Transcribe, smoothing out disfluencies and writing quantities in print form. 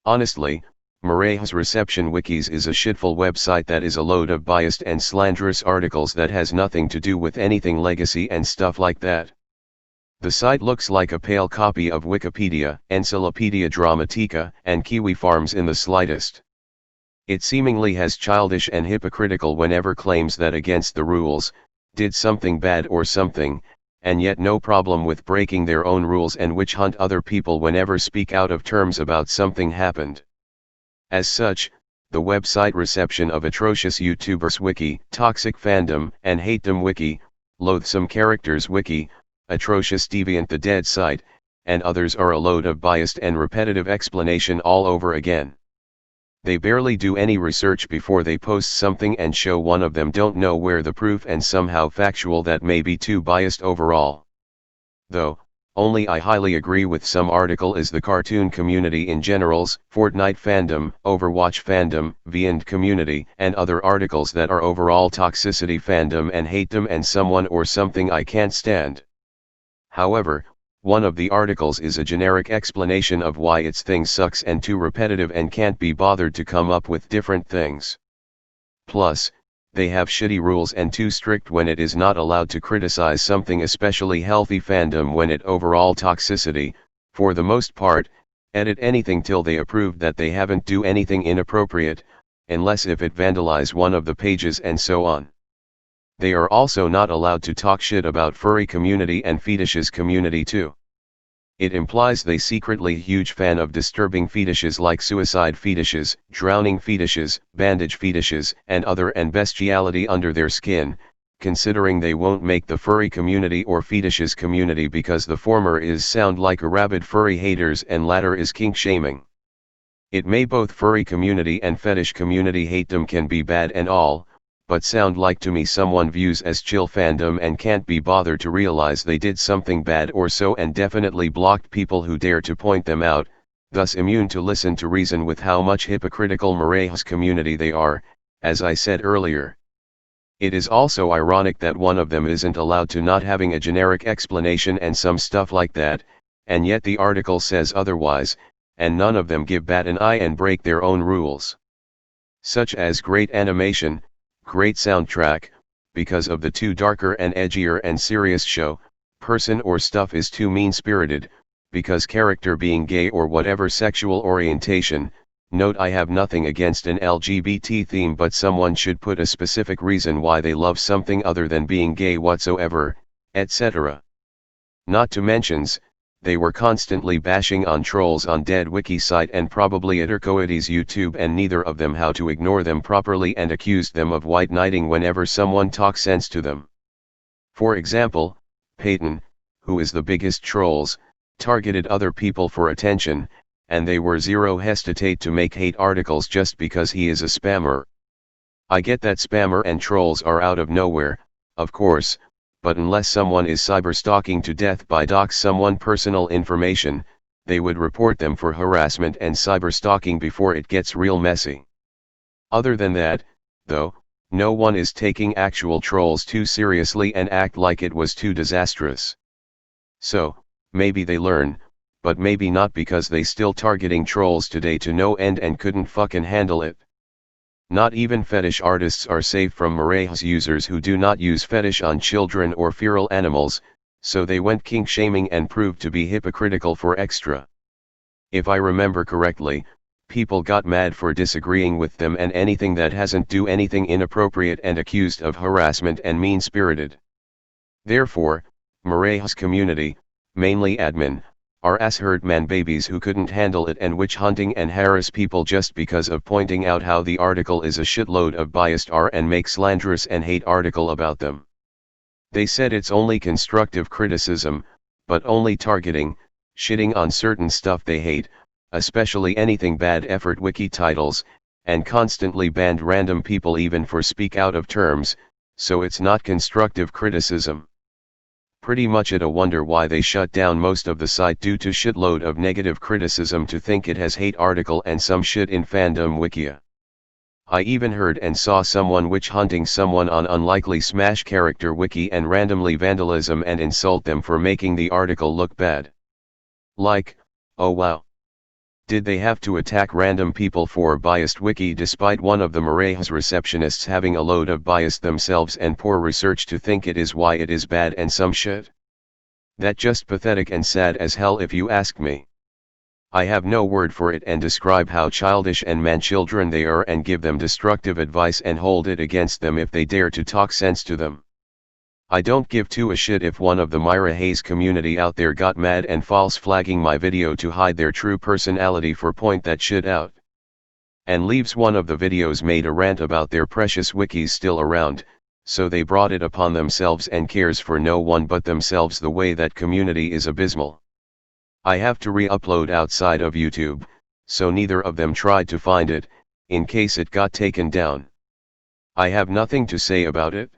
Honestly, Miraheze Reception Wikis is a shitful website that is a load of biased and slanderous articles that has nothing to do with anything legacy and stuff like that. The site looks like a pale copy of Wikipedia, Encyclopedia Dramatica, and Kiwi Farms in the slightest. It seemingly has childish and hypocritical whenever claims that against the rules, did something bad or something, and yet no problem with breaking their own rules and witch hunt other people whenever speak out of terms about something happened. As such, the website reception of atrocious YouTubers Wiki, toxic fandom and hatedom Wiki, loathsome characters Wiki, atrocious deviant the dead site, and others are a load of biased and repetitive explanation all over again. They barely do any research before they post something and show one of them don't know where the proof and somehow factual that may be too biased overall. Though, only I highly agree with some article is the cartoon community in generals, Fortnite fandom, Overwatch fandom, VN community and other articles that are overall toxicity fandom and hatedom and someone or something I can't stand. However, one of the articles is a generic explanation of why its thing sucks and too repetitive and can't be bothered to come up with different things. Plus, they have shitty rules and too strict when it is not allowed to criticize something, especially healthy fandom when it overall toxicity, for the most part, edit anything till they approve that they haven't do anything inappropriate, unless if it vandalize one of the pages and so on. They are also not allowed to talk shit about furry community and fetishes community too. It implies they secretly huge fan of disturbing fetishes like suicide fetishes, drowning fetishes, bandage fetishes, and other and bestiality under their skin, considering they won't make the furry community or fetishes community because the former is sound like a rabid furry haters and latter is kink shaming. It may both furry community and fetish community hatedom can be bad and all, but sound like to me someone views as chill fandom and can't be bothered to realize they did something bad or so and definitely blocked people who dare to point them out, thus immune to listen to reason with how much hypocritical Miraheze community they are, as I said earlier. It is also ironic that one of them isn't allowed to not having a generic explanation and some stuff like that, and yet the article says otherwise, and none of them give bat an eye and break their own rules. Such as great animation, great soundtrack, because of the too darker and edgier and serious show, person or stuff is too mean-spirited, because character being gay or whatever sexual orientation, note I have nothing against an LGBT theme but someone should put a specific reason why they love something other than being gay whatsoever, etc. Not to mentions, they were constantly bashing on trolls on dead wiki site and probably at Ercoides YouTube and neither of them how to ignore them properly and accused them of white knighting whenever someone talks sense to them. For example, Peyton, who is the biggest trolls, targeted other people for attention, and they were zero hesitate to make hate articles just because he is a spammer. I get that spammer and trolls are out of nowhere, of course, but unless someone is cyberstalking to death by dox someone personal information, they would report them for harassment and cyberstalking before it gets real messy. Other than that, though, no one is taking actual trolls too seriously and act like it was too disastrous. So, maybe they learn, but maybe not because they still targeting trolls today to no end and couldn't fucking handle it. Not even fetish artists are safe from Miraheze users who do not use fetish on children or feral animals, so they went kink shaming and proved to be hypocritical for extra. If I remember correctly, people got mad for disagreeing with them and anything that hasn't do anything inappropriate and accused of harassment and mean-spirited. Therefore, Miraheze community, mainly admin, are ass-hurt man babies who couldn't handle it and witch hunting and harass people just because of pointing out how the article is a shitload of biased R and make slanderous and hate article about them. They said it's only constructive criticism, but only targeting, shitting on certain stuff they hate, especially anything bad effort wiki titles, and constantly banned random people even for speak out of terms, so it's not constructive criticism. Pretty much it a wonder why they shut down most of the site due to shitload of negative criticism to think it has hate article and some shit in fandom wikia. I even heard and saw someone witch hunting someone on unlikely smash character wiki and randomly vandalism and insult them for making the article look bad. Like, oh wow. Did they have to attack random people for a biased wiki despite one of the Miraheze receptionists having a load of bias themselves and poor research to think it is why it is bad and some shit? That just pathetic and sad as hell if you ask me. I have no word for it and describe how childish and man-children they are and give them destructive advice and hold it against them if they dare to talk sense to them. I don't give a shit if one of the Miraheze community out there got mad and false flagging my video to hide their true personality for point that shit out. And leaves one of the videos made a rant about their precious wikis still around, so they brought it upon themselves and cares for no one but themselves. The way that community is abysmal. I have to re-upload outside of YouTube, so neither of them tried to find it, in case it got taken down. I have nothing to say about it.